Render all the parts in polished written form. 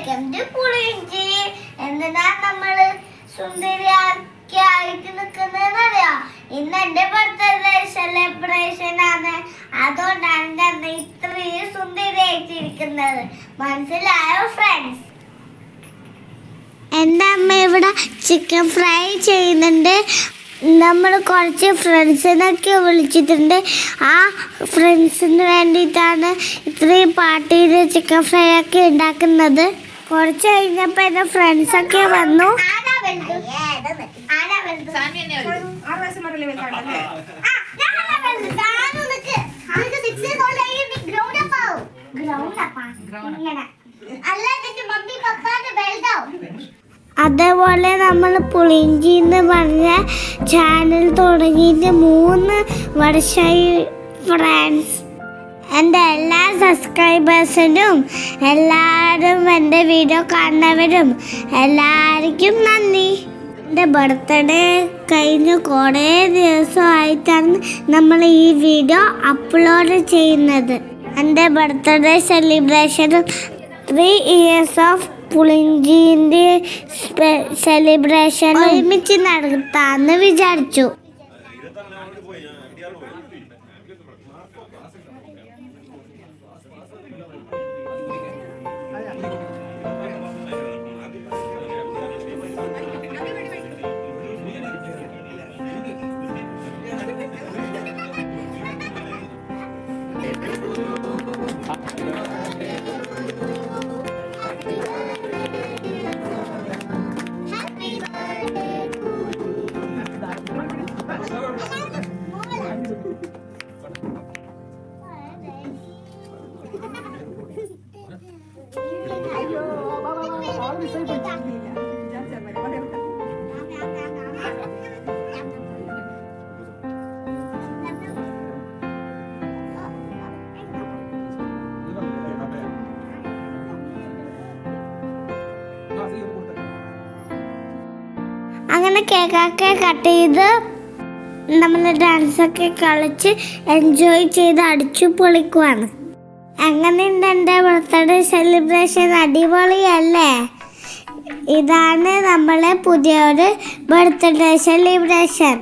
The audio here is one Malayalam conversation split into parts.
Welcome to പുളിഞ്ചി. എന്തിനാ നമ്മള് സുന്ദരിയാക്കി ആയിട്ട് നിൽക്കുന്നതെന്നറിയാം. ഇന്ന് എന്റെ ബർത്ത്ഡേ സെലിബ്രേഷൻ ആണ്. അതുകൊണ്ടാണ് ഞാൻ ഇത്രയും സുന്ദരിയായിട്ടിരിക്കുന്നത്. മനസ്സിലായോ ഫ്രണ്ട്സ്? എൻ്റെ അമ്മ ഇവിടെ ചിക്കൻ ഫ്രൈ ചെയ്യുന്നുണ്ട്. നമ്മൾ കുറച്ച് ഫ്രണ്ട്സിനൊക്കെ വിളിച്ചിട്ടുണ്ട്. ആ ഫ്രണ്ട്സിന് വേണ്ടിയിട്ടാണ് ഇത്രയും പാർട്ടിയിൽ ചിക്കൻ ഫ്രൈ ഒക്കെ ഉണ്ടാക്കുന്നത്. കുറച്ച് കഴിഞ്ഞപ്പോൾ എൻ്റെ ഫ്രണ്ട്സൊക്കെ വന്നു. അതേപോലെ നമ്മൾ പുളിഞ്ചി എന്ന് പറഞ്ഞ ചാനൽ തുടങ്ങിയിട്ട് 3 വർഷമായി ഫ്രണ്ട്സ്. എൻ്റെ എല്ലാ സബ്സ്ക്രൈബേഴ്സിനും എല്ലാവരും എൻ്റെ വീഡിയോ കാണുന്നവരും എല്ലാവർക്കും നന്ദി. എൻ്റെ ബർത്ത്ഡേ കഴിഞ്ഞ് കുറേ ദിവസമായിട്ടാണ് നമ്മൾ ഈ വീഡിയോ അപ്ലോഡ് ചെയ്യുന്നത്. എൻ്റെ ബർത്ത്ഡേ സെലിബ്രേഷൻ 3 years ഓഫ് പുളിഞ്ചിൻ്റെ സെലിബ്രേഷൻ ഒരുമിച്ച് നടത്താമെന്ന് വിചാരിച്ചു. അങ്ങനെ കേക്കൊക്കെ കട്ട് ചെയ്ത് നമ്മൾ ഡാൻസൊക്കെ കളിച്ച് എൻജോയ് ചെയ്ത് അടിച്ചു പൊളിക്കുവാണ്. അങ്ങനെയുണ്ട് എൻ്റെ ബർത്ത്ഡേ സെലിബ്രേഷൻ. അടിപൊളിയല്ലേ? ഇതാണ് നമ്മളെ പുതിയൊരു ബർത്ത്ഡേ സെലിബ്രേഷൻ.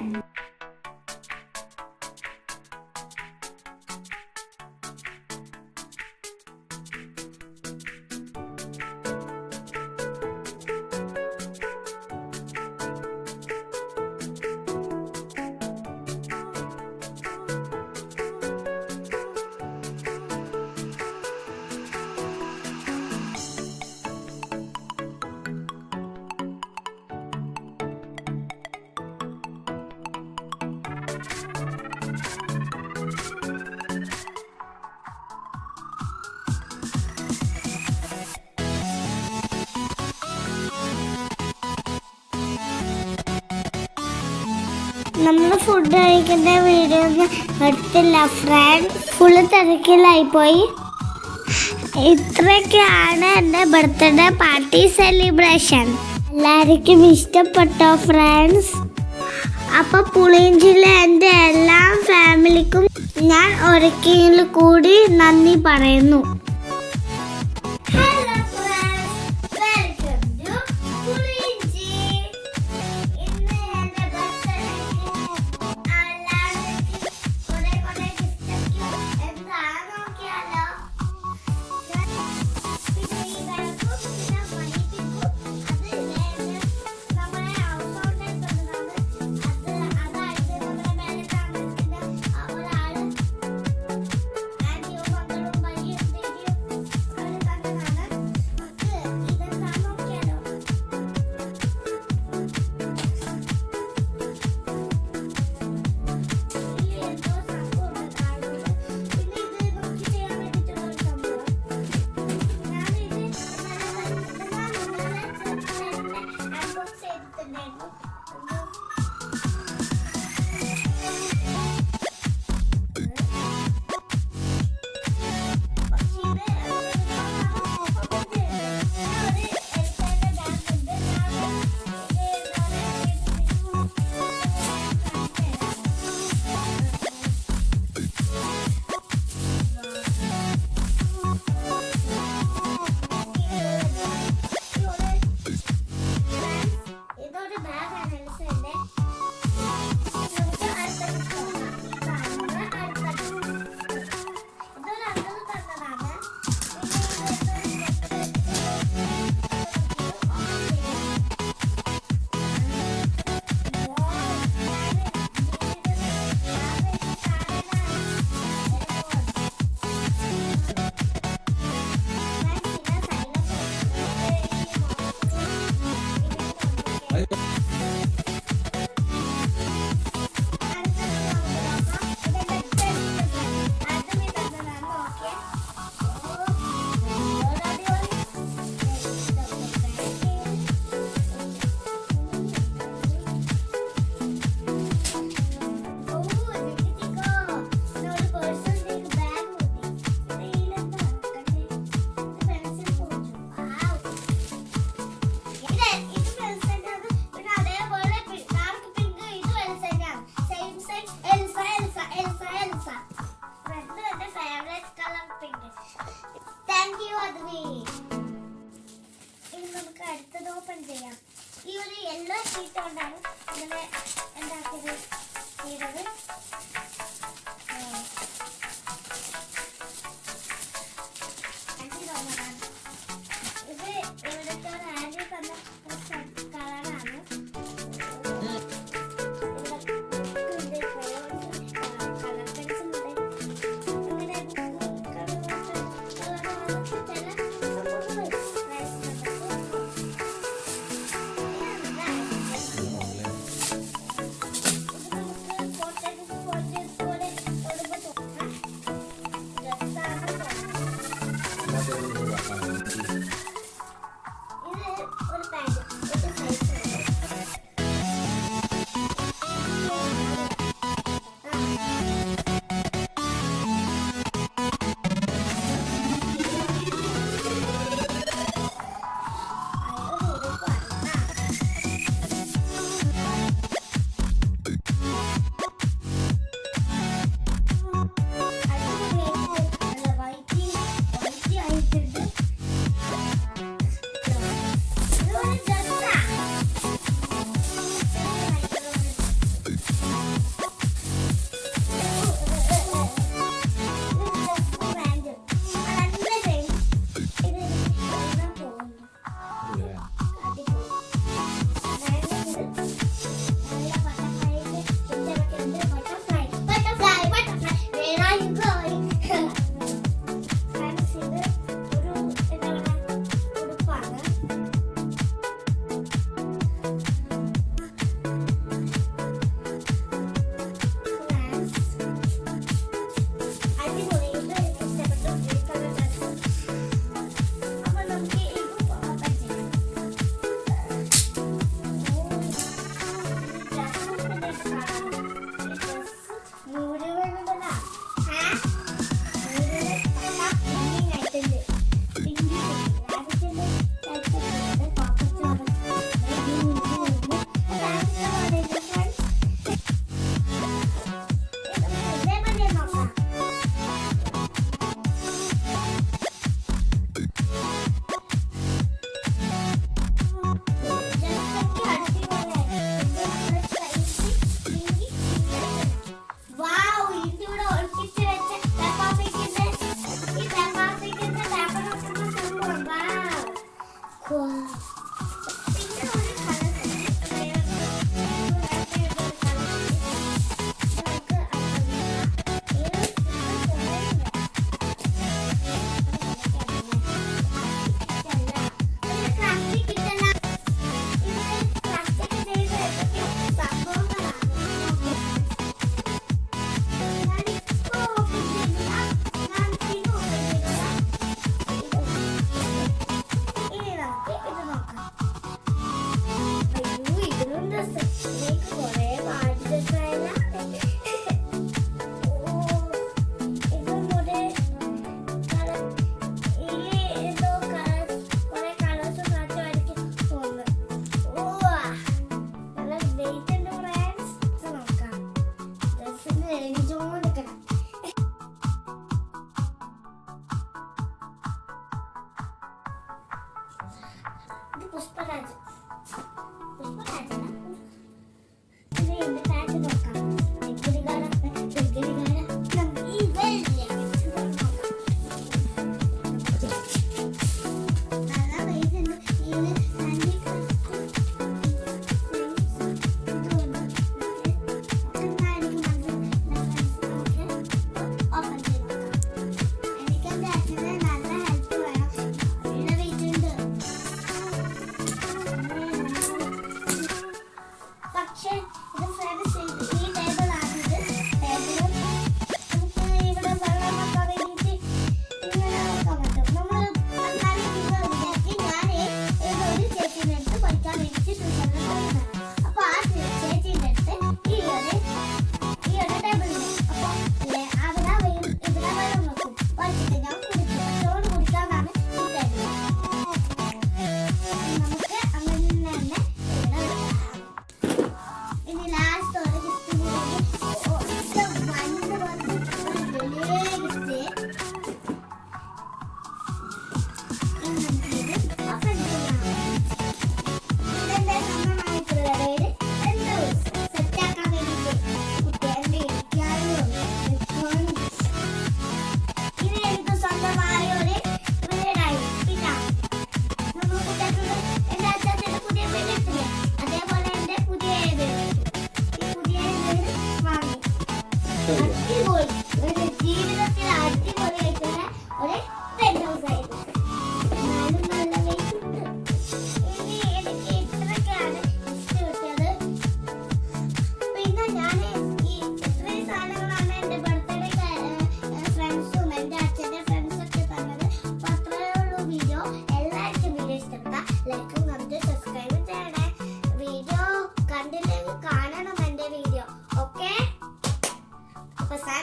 നമ്മൾ ഫുഡ് കഴിക്കുന്ന വീഡിയോ ഒന്നും എടുത്തില്ല ഫ്രണ്ട്. ഫുള്ള് തിരക്കിലായിപ്പോയി. ഇത്രയൊക്കെയാണ് എൻ്റെ ബർത്ത്ഡേ പാർട്ടി സെലിബ്രേഷൻ. എല്ലാവർക്കും ഇഷ്ടപ്പെട്ടോ ഫ്രണ്ട്സ്? അപ്പോൾ പുളിഞ്ചിലെ എൻ്റെ എല്ലാ ഫാമിലിക്കും ഞാൻ ഒരിക്കൽ കൂടി നന്ദി പറയുന്നു. പദവി. ഇനി നമുക്ക് അടുത്തത് ഓപ്പൺ ചെയ്യാം. ഈ ഒരു യെല്ലോ ഷീറ്റ് കൊണ്ടാണ് ഇങ്ങനെ ഉണ്ടാക്കിയത് ചെയ്തത്. ഇത് ഇവിടുത്തെ ഒരു ആൻറ്റി തന്ന കളറാണ്. Pushparaj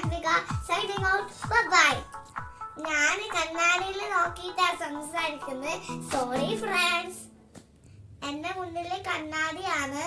Africa signing out bye. ഞാൻ കണ്ണാടിയിൽ നോക്കിയിട്ടാ സംസാരിക്കുന്നത്. Sorry friends. എന്റെ മുന്നിൽ കണ്ണാടിയാണ്.